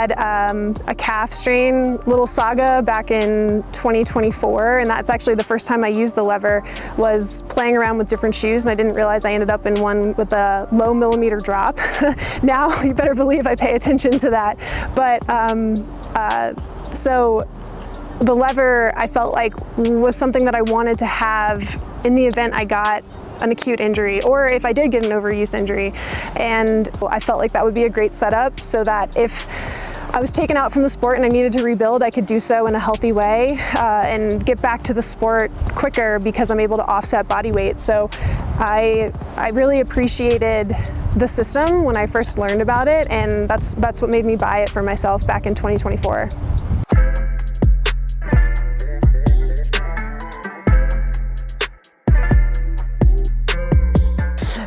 had a calf strain little saga back in 2024, and that's actually the first time I used the lever, was playing around with different shoes, and I didn't realize I ended up in one with a low millimeter drop. Now you better believe I pay attention to that. But so the lever, I felt like, was something that I wanted to have in the event I got an acute injury, or if I did get an overuse injury. And I felt like that would be a great setup so that if I was taken out from the sport and I needed to rebuild, I could do so in a healthy way and get back to the sport quicker because I'm able to offset body weight. So I really appreciated the system when I first learned about it, and that's what made me buy it for myself back in 2024.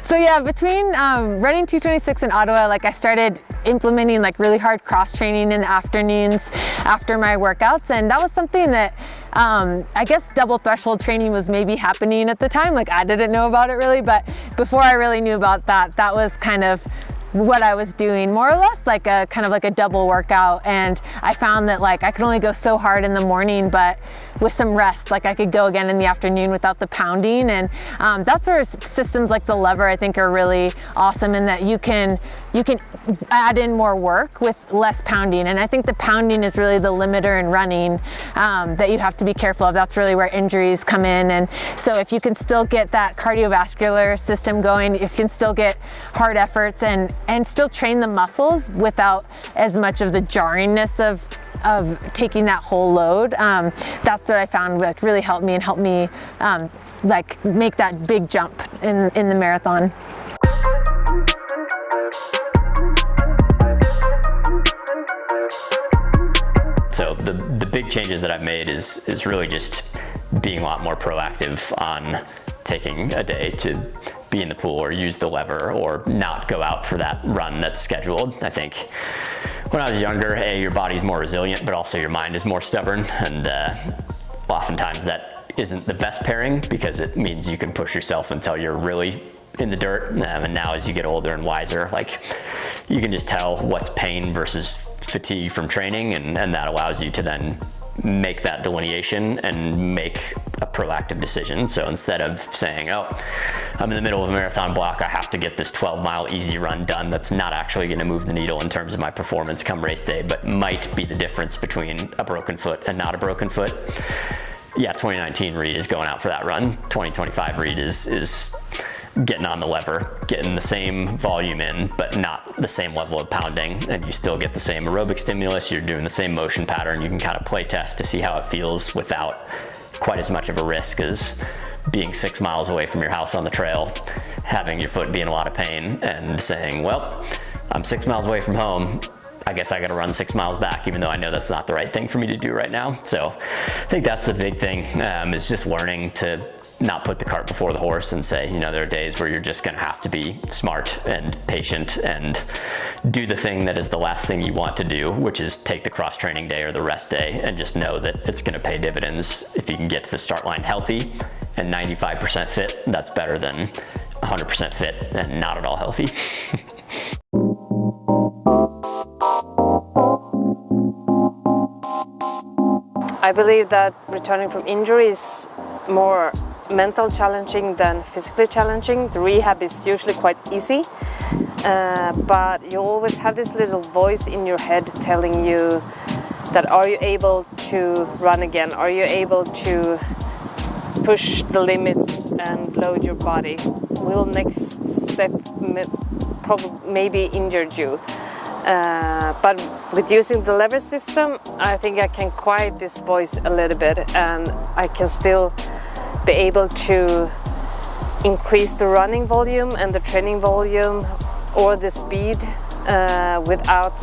So yeah, between running 226 in Ottawa, like I started implementing like really hard cross training in the afternoons after my workouts, and that was something that I guess double threshold training was maybe happening at the time. Like I didn't know about it really, but before I really knew about that, that was kind of what I was doing, more or less like a kind of like a double workout. And I found that like I could only go so hard in the morning, but with some rest, like I could go again in the afternoon without the pounding. And that's where systems like the lever, I think, are really awesome, in that you can add in more work with less pounding. And I think the pounding is really the limiter in running that you have to be careful of. That's really where injuries come in. And so if you can still get that cardiovascular system going, you can still get hard efforts and still train the muscles without as much of the jarringness of taking that whole load. That's what I found like really helped me like make that big jump in the marathon. So the big changes that I've made is really just being a lot more proactive on taking a day to be in the pool or use the lever or not go out for that run that's scheduled. I think when I was younger, your body's more resilient, but also your mind is more stubborn, and oftentimes that isn't the best pairing because it means you can push yourself until you're really in the dirt. And now as you get older and wiser, like you can just tell what's pain versus fatigue from training, and that allows you to then make that delineation and make a proactive decision. So instead of saying, oh, I'm in the middle of a marathon block, I have to get this 12-mile easy run done, that's not actually going to move the needle in terms of my performance come race day, but might be the difference between a broken foot and not a broken foot. Yeah, 2019 Reed is going out for that run. 2025 Reed is getting on the lever, getting the same volume in, but not the same level of pounding, and you still get the same aerobic stimulus. You're doing the same motion pattern. You can kind of play test to see how it feels without quite as much of a risk as being 6 miles away from your house on the trail, having your foot be in a lot of pain and saying, well, I'm 6 miles away from home, I guess I gotta run 6 miles back, even though I know that's not the right thing for me to do right now. So I think that's the big thing, is just learning to not put the cart before the horse and say, you know, there are days where you're just gonna have to be smart and patient and do the thing that is the last thing you want to do, which is take the cross training day or the rest day, and just know that it's gonna pay dividends. If you can get to the start line healthy and 95% fit, that's better than 100% fit and not at all healthy. I believe that returning from injury is more mental challenging than physically challenging. The rehab is usually quite easy, but you always have this little voice in your head telling you that, are you able to run again? Are you able to push the limits and load your body? Will next step maybe injured you? But with using the lever system, I think I can quiet this voice a little bit, and I can still be able to increase the running volume and the training volume or the speed without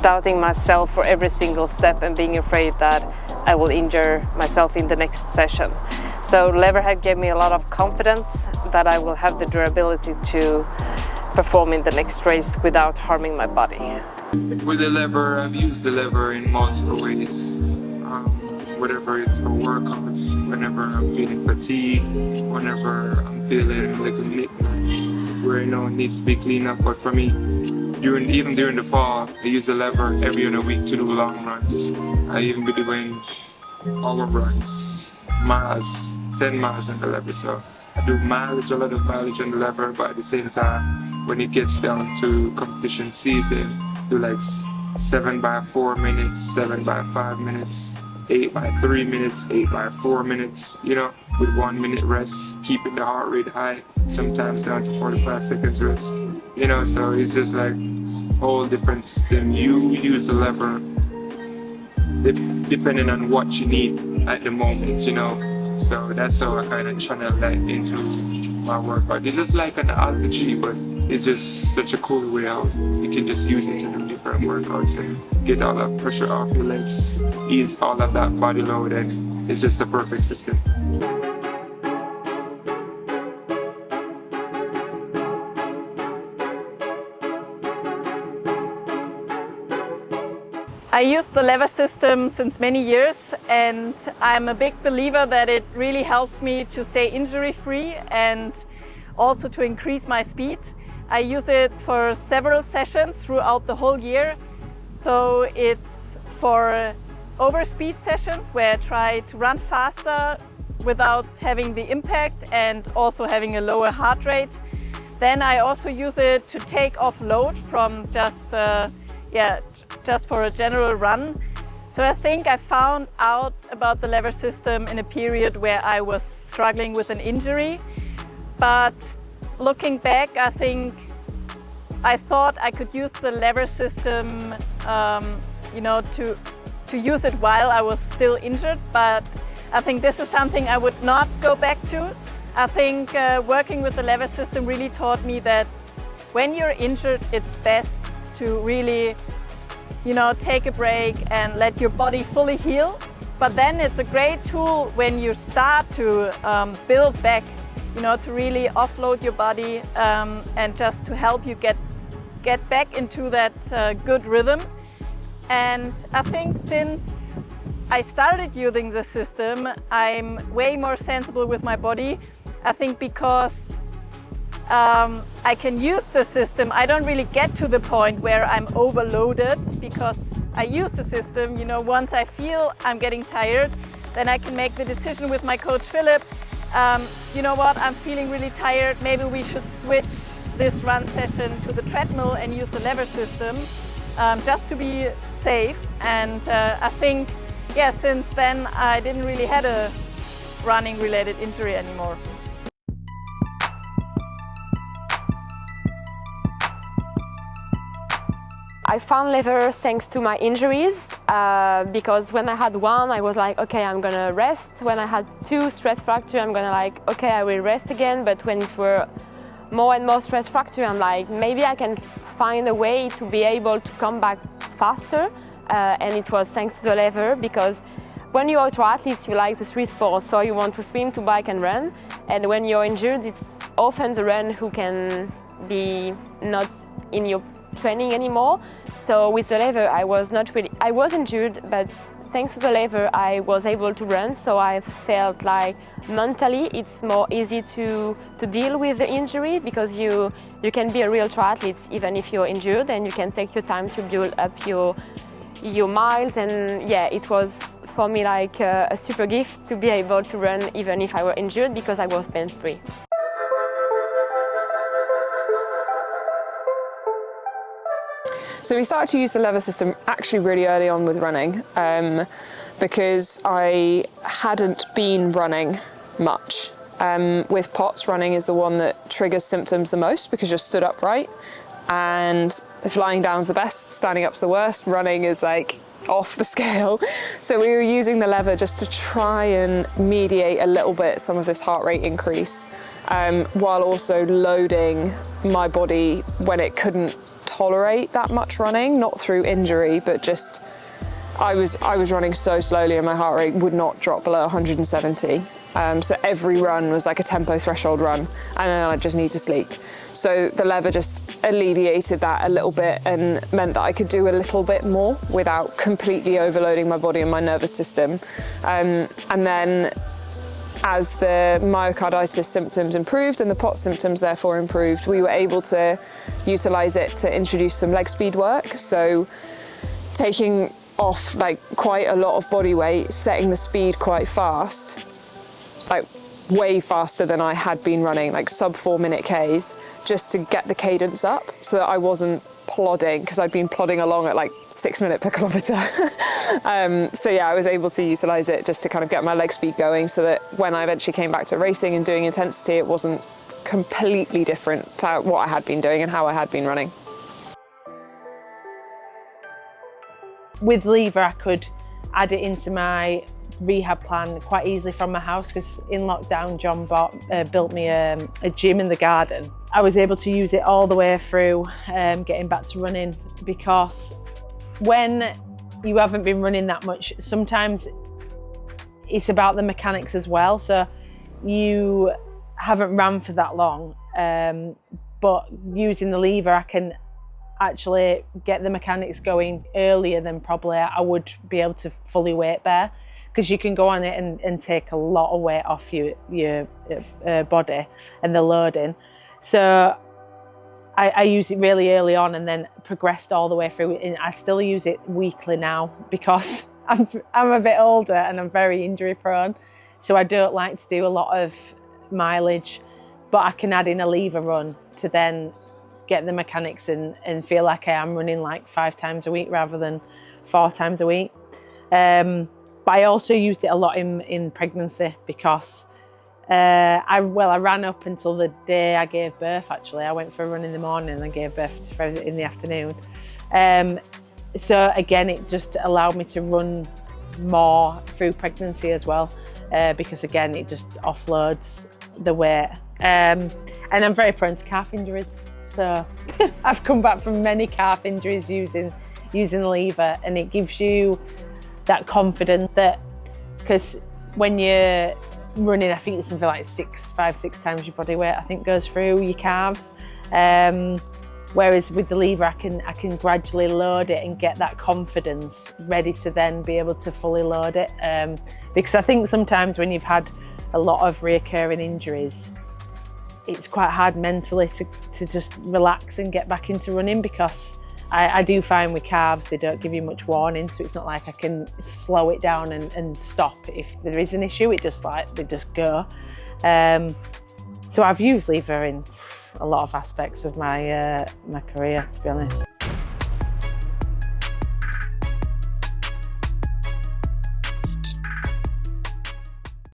doubting myself for every single step and being afraid that I will injure myself in the next session. So Leverhead gave me a lot of confidence that I will have the durability to perform in the next race without harming my body. With the lever, I've used the lever in multiple ways. Whatever is for workouts, whenever I'm feeling fatigue, whenever I'm feeling little nicknaps where I know it needs to be cleaned up. But for me, even during the fall, I use the lever every other week to do long runs. I even be doing hour runs, miles, 10 miles on the lever. So I do mileage, a lot of mileage on the lever, but at the same time, when it gets down to competition season, do like 7 by 4 minutes, 7 by 5 minutes, 8 by 3 minutes, 8 by 4 minutes, you know, with 1 minute rest, keeping the heart rate high, sometimes down to 45 seconds rest, you know, so it's just like a whole different system. You use the lever depending on what you need at the moment, you know, so that's how I kind of channel that into my workout. It's just like an alter-G, but it's just such a cool way how you can just use it to do different workouts and get all that pressure off your legs, ease all of that body load, and it's just a perfect system. I use the lever system since many years, and I'm a big believer that it really helps me to stay injury-free and also to increase my speed. I use it for several sessions throughout the whole year. So it's for overspeed sessions where I try to run faster without having the impact and also having a lower heart rate. Then I also use it to take off load from just for a general run. So I think I found out about the lever system in a period where I was struggling with an injury. But looking back, I thought I could use the lever system, to use it while I was still injured. But I think this is something I would not go back to. I think working with the lever system really taught me that when you're injured, it's best to really take a break and let your body fully heal. But then it's a great tool when you start to build back, to really offload your body and just to help you get back into that good rhythm. And I think since I started using the system, I'm way more sensible with my body. I think because I can use the system, I don't really get to the point where I'm overloaded because I use the system. Once I feel I'm getting tired, then I can make the decision with my coach Philip, you know what, I'm feeling really tired, maybe we should switch this run session to the treadmill and use the lever system just to be safe. And I think, since then I didn't really had a running related injury anymore. I found lever thanks to my injuries because when I had one, I was like, okay, I'm gonna rest. When I had 2 stress fractures, I'm gonna like, okay, I will rest again. But when it were more and more stress fracture, I'm like, maybe I can find a way to be able to come back faster. And it was thanks to the lever, because when you're a triathlete, you like the 3 sports. So you want to swim, to bike and run. And when you're injured, it's often the run who can be not in your training anymore. So with the lever, I was injured, but thanks to the lever, I was able to run. So I felt like mentally it's more easy to deal with the injury, because you can be a real triathlete even if you're injured, and you can take your time to build up your miles. And it was for me like a super gift to be able to run even if I were injured, because I was pain-free. So we started to use the lever system actually really early on with running, because I hadn't been running much. With POTS, running is the one that triggers symptoms the most because you're stood upright, and if lying down is the best, standing up's the worst, running is like off the scale. So we were using the lever just to try and mediate a little bit some of this heart rate increase, while also loading my body when it couldn't tolerate that much running, not through injury, but just I was running so slowly and my heart rate would not drop below 170. So every run was like a tempo threshold run, and then I just need to sleep. So the lever just alleviated that a little bit and meant that I could do a little bit more without completely overloading my body and my nervous system. And then as the myocarditis symptoms improved and the POTS symptoms therefore improved, we were able to utilise it to introduce some leg speed work. So taking off like quite a lot of body weight, setting the speed quite fast, like way faster than I had been running, like sub 4-minute Ks, just to get the cadence up so that I wasn't plodding, because I'd been plodding along at like 6 minutes per kilometre. So yeah, I was able to utilise it just to kind of get my leg speed going so that when I eventually came back to racing and doing intensity, it wasn't completely different to what I had been doing and how I had been running. With lever, I could add it into my rehab plan quite easily from my house, because in lockdown John built me a gym in the garden. I was able to use it all the way through getting back to running, because when you haven't been running that much, sometimes it's about the mechanics as well. So you haven't ran for that long, but using the lever I can actually get the mechanics going earlier than probably I would be able to fully weight bear, because you can go on it and take a lot of weight off your body and the loading. So I use it really early on and then progressed all the way through, and I still use it weekly now because I'm a bit older and I'm very injury prone, so I don't like to do a lot of mileage, but I can add in a lever run to then get the mechanics and feel like I am running like 5 times a week rather than 4 times a week. But I also used it a lot in pregnancy, because I ran up until the day I gave birth. Actually, I went for a run in the morning and I gave birth in the afternoon. So again, it just allowed me to run more through pregnancy as well, because again, it just offloads the weight. And I'm very prone to calf injuries. So I've come back from many calf injuries using the lever, and it gives you that confidence that, because when you're running, I think it's something like 5-6 times your body weight, I think, goes through your calves. Whereas with the lever, I can gradually load it and get that confidence ready to then be able to fully load it. Because I think sometimes when you've had a lot of recurring injuries, it's quite hard mentally to just relax and get back into running, because I do find with calves, they don't give you much warning, so it's not like I can slow it down and stop if there is an issue. It just like, they just go. So I've used lever in a lot of aspects of my career, to be honest.